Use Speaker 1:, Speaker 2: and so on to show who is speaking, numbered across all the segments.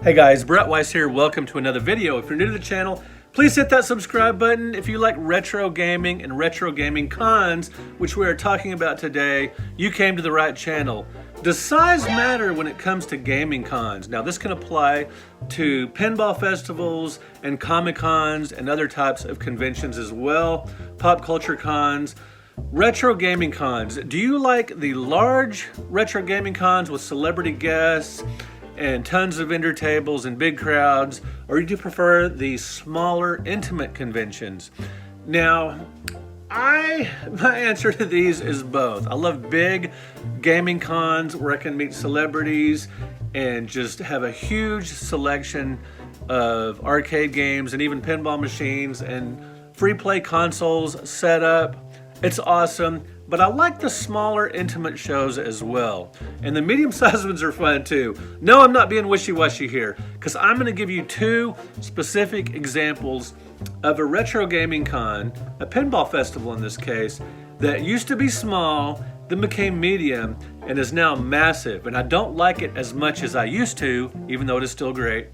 Speaker 1: Hey guys, Brett Weiss here. Welcome to another video. If you're new to the channel, please hit that subscribe button. If you like retro gaming and retro gaming cons, which we are talking about today, you came to the right channel. Does size matter when it comes to gaming cons? Now this can apply to pinball festivals and comic cons and other types of conventions as well, pop culture cons. Retro gaming cons. Do you like the large retro gaming cons with celebrity guests and tons of vendor tables and big crowds, or do you prefer the smaller, intimate conventions? Now, my answer to these is both. I love big gaming cons where I can meet celebrities and just have a huge selection of arcade games and even pinball machines and free play consoles set up. It's awesome. But I like the smaller, intimate shows as well. And the medium-sized ones are fun too. No, I'm not being wishy-washy here, because I'm going to give you two specific examples of a retro gaming con, a pinball festival in this case, that used to be small, then became medium, and is now massive. And I don't like it as much as I used to, even though it is still great.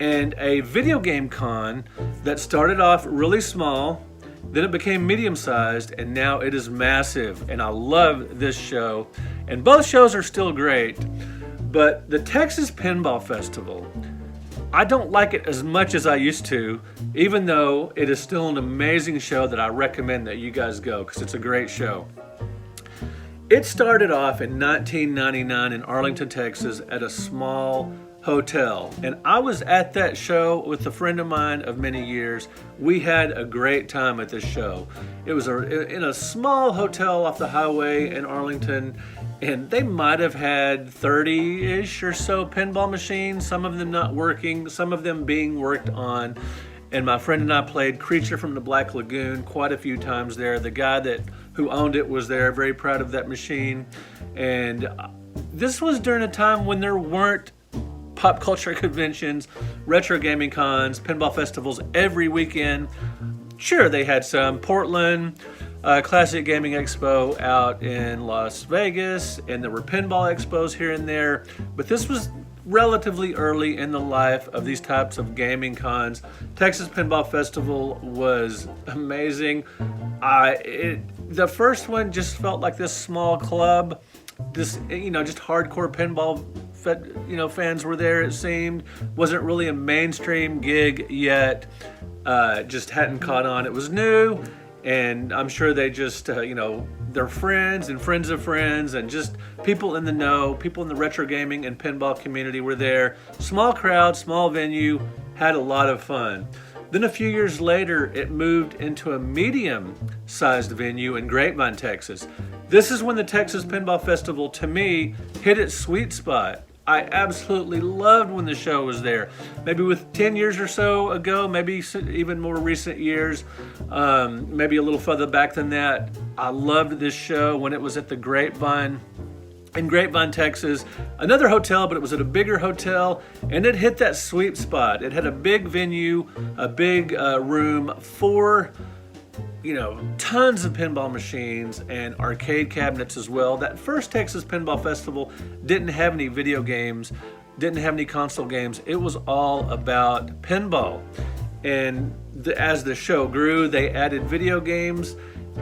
Speaker 1: And a video game con that started off really small, then it became medium-sized, and now it is massive. And I love this show. And both shows are still great. But the Texas Pinball Festival, I don't like it as much as I used to, even though it is still an amazing show that I recommend that you guys go, because it's a great show. It started off in 1999 in Arlington, Texas at a small hotel, and I was at that show with a friend of mine of many years. We had a great time at this show. It was in a small hotel off the highway in Arlington, and they might have had 30-ish or so pinball machines, some of them not working, some of them being worked on. And my friend and I played Creature from the Black Lagoon quite a few times there. The guy who owned it was there, very proud of that machine. And this was during a time when there weren't pop culture conventions, retro gaming cons, pinball festivals every weekend. Sure, they had some. Portland, Classic Gaming Expo out in Las Vegas, and there were pinball expos here and there. But this was relatively early in the life of these types of gaming cons. Texas Pinball Festival was amazing. The first one just felt like this small club. Just hardcore pinball fans were there, it seemed. Wasn't really a mainstream gig yet. Just hadn't caught on. It was new, and I'm sure they just, their friends and friends of friends and just people in the know, people in the retro gaming and pinball community were there. Small crowd, small venue, had a lot of fun. Then a few years later, it moved into a medium-sized venue in Grapevine, Texas. This is when the Texas Pinball Festival, to me, hit its sweet spot. I absolutely loved when the show was there. Maybe with 10 years or so ago, maybe even more recent years, maybe a little further back than that. I loved this show when it was at the Grapevine in Grapevine, Texas. Another hotel, but it was at a bigger hotel, and it hit that sweet spot. It had a big venue, a big room for tons of pinball machines and arcade cabinets as well. That first Texas Pinball Festival didn't have any video games, didn't have any console games. It was all about pinball. And as the show grew, they added video games.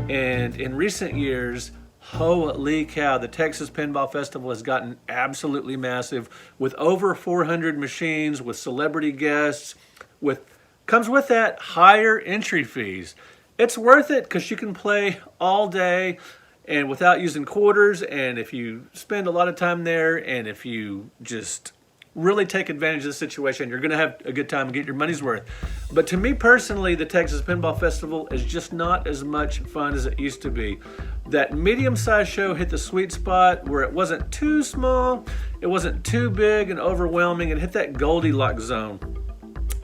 Speaker 1: And in recent years, holy cow, the Texas Pinball Festival has gotten absolutely massive with over 400 machines, with celebrity guests, comes with that higher entry fees. It's worth it because you can play all day and without using quarters, and if you spend a lot of time there and if you just really take advantage of the situation, you're going to have a good time and get your money's worth. But to me personally, the Texas Pinball Festival is just not as much fun as it used to be. That medium-sized show hit the sweet spot where it wasn't too small, it wasn't too big and overwhelming, it hit that Goldilocks zone.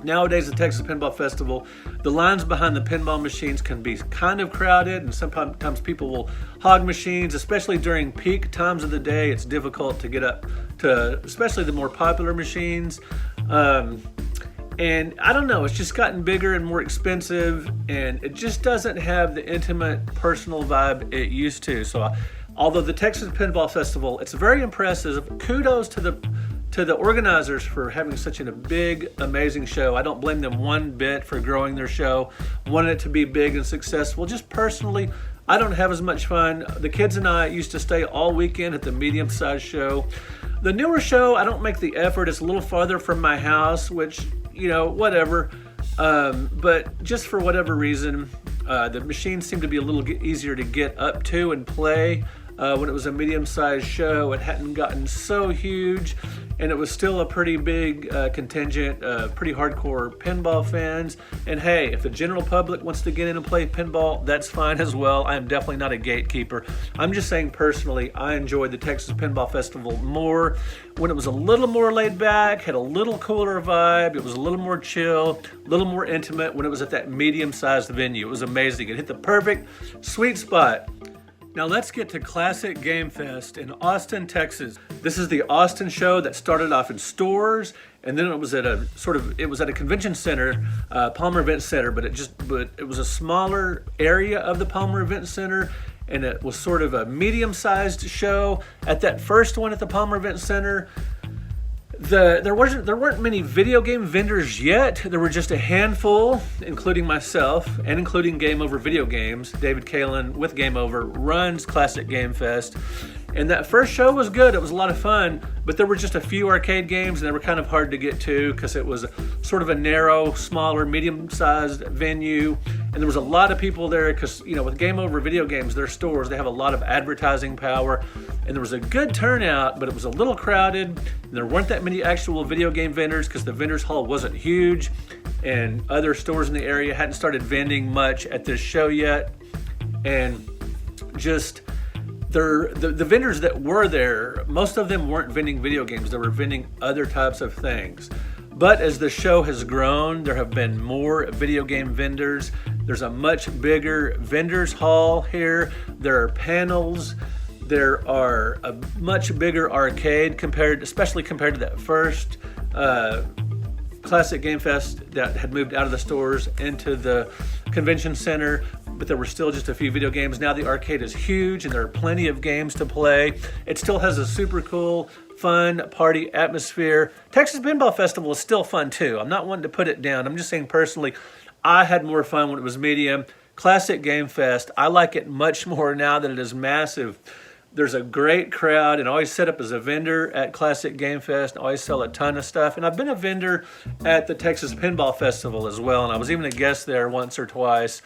Speaker 1: Nowadays, the Texas Pinball Festival, the lines behind the pinball machines can be kind of crowded, and sometimes people will hog machines, especially during peak times of the day. It's difficult to get up to, especially the more popular machines. And I don't know, it's just gotten bigger and more expensive, and it just doesn't have the intimate, personal vibe it used to. So although the Texas Pinball Festival, it's very impressive. Kudos to to the organizers for having such a big, amazing show. I don't blame them one bit for growing their show, wanting it to be big and successful. Just personally, I don't have as much fun. The kids and I used to stay all weekend at the medium-sized show. The newer show, I don't make the effort. It's a little farther from my house, which, you know, whatever. But just for whatever reason, the machines seem to be a little easier to get up to and play. When it was a medium-sized show, it hadn't gotten so huge, and it was still a pretty big contingent of pretty hardcore pinball fans. And hey, if the general public wants to get in and play pinball, that's fine as well. I am definitely not a gatekeeper. I'm just saying personally, I enjoyed the Texas Pinball Festival more when it was a little more laid back, had a little cooler vibe, it was a little more chill, a little more intimate when it was at that medium-sized venue. It was amazing. It hit the perfect sweet spot. Now let's get to Classic Game Fest in Austin, Texas. This is the Austin show that started off in stores, and then it was at a convention center, Palmer Event Center, but it was a smaller area of the Palmer Event Center, and it was sort of a medium-sized show. At that first one at the Palmer Event Center, there weren't many video game vendors yet. There were just a handful, including myself and including Game Over Video Games. David Kalin with Game Over runs Classic Game Fest. And that first show was good. It was a lot of fun, but there were just a few arcade games and they were kind of hard to get to because it was sort of a narrow, smaller, medium-sized venue. And there was a lot of people there because, you know, with Game Over Video Games, their stores, they have a lot of advertising power. And there was a good turnout, but it was a little crowded. And there weren't that many actual video game vendors because the vendors hall wasn't huge. And other stores in the area hadn't started vending much at this show yet. And just the vendors that were there, most of them weren't vending video games. They were vending other types of things. But as the show has grown, there have been more video game vendors. There's a much bigger vendors hall here. There are panels. There are a much bigger arcade especially compared to that first Classic Game Fest that had moved out of the stores into the convention center, but there were still just a few video games. Now the arcade is huge and there are plenty of games to play. It still has a super cool, fun party atmosphere. Texas Pinball Festival is still fun too. I'm not wanting to put it down. I'm just saying personally, I had more fun when it was medium. Classic Game Fest, I like it much more now that it is massive. There's a great crowd, and I always set up as a vendor at Classic Game Fest. I always sell a ton of stuff, and I've been a vendor at the Texas Pinball Festival as well, and I was even a guest there once or twice.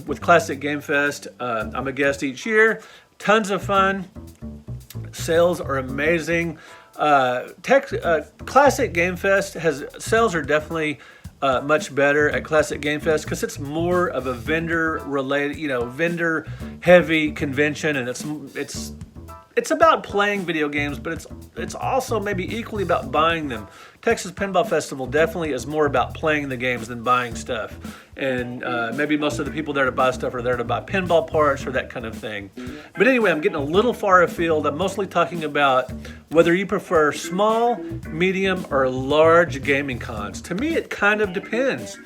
Speaker 1: With Classic Game Fest, I'm a guest each year. Tons of fun. Sales are amazing. Classic Game Fest sales are definitely much better at Classic Game Fest because it's more of a vendor-related, vendor-heavy convention, and it's about playing video games, but it's also maybe equally about buying them. Texas Pinball Festival definitely is more about playing the games than buying stuff, and maybe most of the people there to buy stuff are there to buy pinball parts or that kind of thing. But anyway, I'm getting a little far afield. I'm mostly talking about whether you prefer small, medium, or large gaming cons. To me, it kind of depends.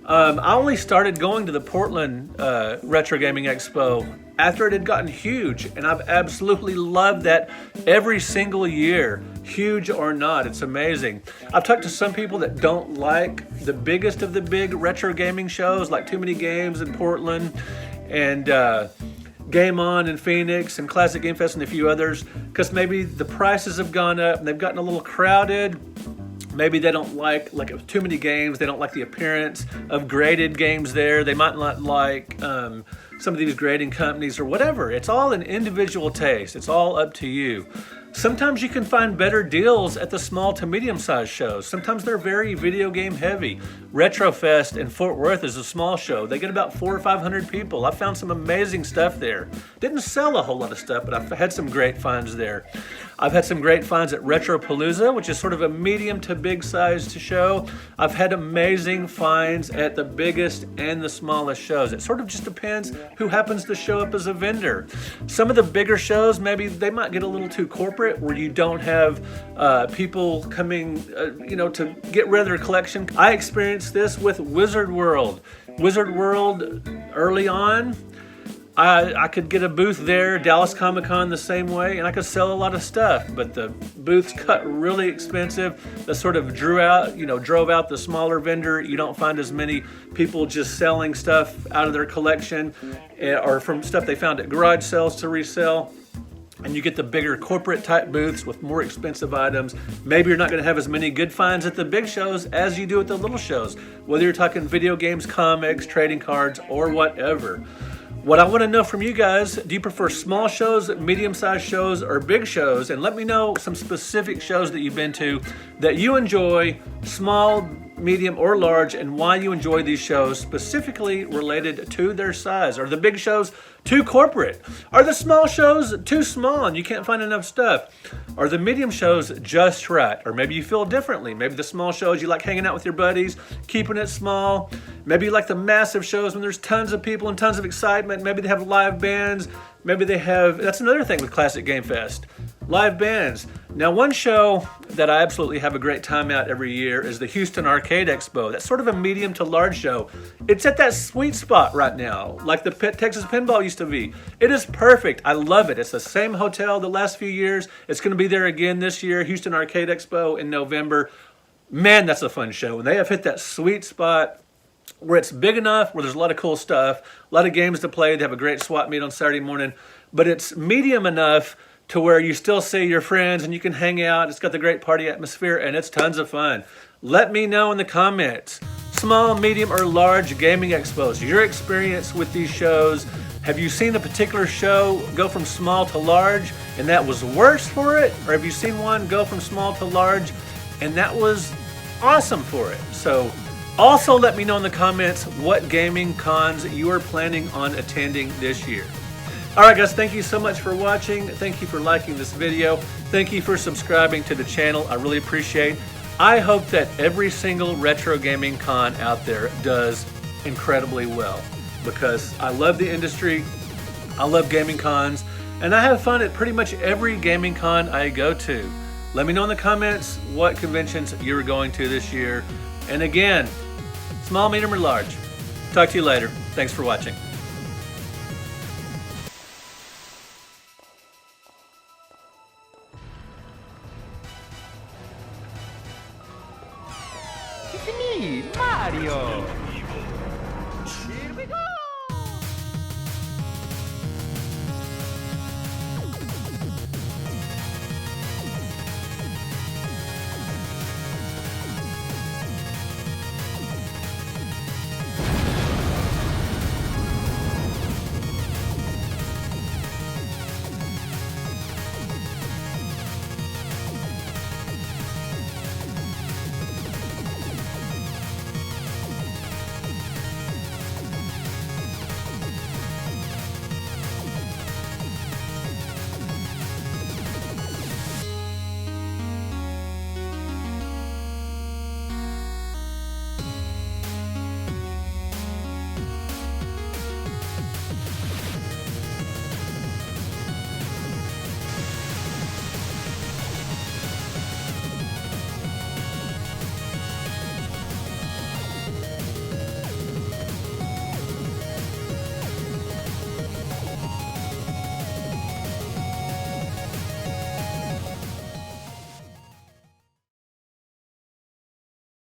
Speaker 1: I only started going to the Portland Retro Gaming Expo after it had gotten huge, and I've absolutely loved that every single year, huge or not. It's amazing. I've talked to some people that don't like the biggest of the big retro gaming shows, like Too Many Games in Portland, and Game On in Phoenix, and Classic Game Fest and a few others, because maybe the prices have gone up and they've gotten a little crowded. Maybe they don't like too many games. They don't like the appearance of graded games there. They might not like some of these grading companies or whatever. It's all an individual taste. It's all up to you. Sometimes you can find better deals at the small to medium-sized shows. Sometimes they're very video game heavy. Retrofest in Fort Worth is a small show. They get about 400 or 500 people. I found some amazing stuff there. Didn't sell a whole lot of stuff, but I've had some great finds there. I've had some great finds at Retropalooza, which is sort of a medium to big-sized show. I've had amazing finds at the biggest and the smallest shows. It sort of just depends who happens to show up as a vendor. Some of the bigger shows, maybe they might get a little too corporate, where you don't have people coming, to get rid of their collection. I experienced this with Wizard World. Wizard World early on, I could get a booth there, Dallas Comic Con the same way, and I could sell a lot of stuff, but the booths cut really expensive. That sort of drove out the smaller vendor. You don't find as many people just selling stuff out of their collection or from stuff they found at garage sales to resell. And you get the bigger corporate type booths with more expensive items. Maybe you're not going to have as many good finds at the big shows as you do at the little shows, whether you're talking video games, comics, trading cards, or whatever. What I want to know from you guys, do you prefer small shows, medium-sized shows, or big shows? And let me know some specific shows that you've been to that you enjoy, small, medium, or large, and why you enjoy these shows specifically related to their size. Are the big shows too corporate? Are the small shows too small and you can't find enough stuff? Are the medium shows just right? Or maybe you feel differently. Maybe the small shows you like hanging out with your buddies, keeping it small. Maybe you like the massive shows when there's tons of people and tons of excitement. Maybe they have live bands. Maybe they have, that's another thing with Classic Game Fest, live bands. Now, one show that I absolutely have a great time at every year is the Houston Arcade Expo. That's sort of a medium to large show. It's at that sweet spot right now, like the Texas Pinball used to be. It is perfect. I love it. It's the same hotel the last few years. It's going to be there again this year, Houston Arcade Expo in November. Man, that's a fun show. And they have hit that sweet spot where it's big enough, where there's a lot of cool stuff, a lot of games to play. They have a great swap meet on Saturday morning, but it's medium enough to where you still see your friends and you can hang out. It's got the great party atmosphere and it's tons of fun. Let me know in the comments, small, medium, or large gaming expos, your experience with these shows. Have you seen a particular show go from small to large and that was worse for it? Or have you seen one go from small to large and that was awesome for it? So also let me know in the comments what gaming cons you are planning on attending this year. All right, guys, thank you so much for watching. Thank you for liking this video. Thank you for subscribing to the channel. I really appreciate it. I hope that every single retro gaming con out there does incredibly well because I love the industry. I love gaming cons, and I have fun at pretty much every gaming con I go to. Let me know in the comments what conventions you're going to this year. And again, small, medium, or large. Talk to you later. Thanks for watching.
Speaker 2: It's me, Mario!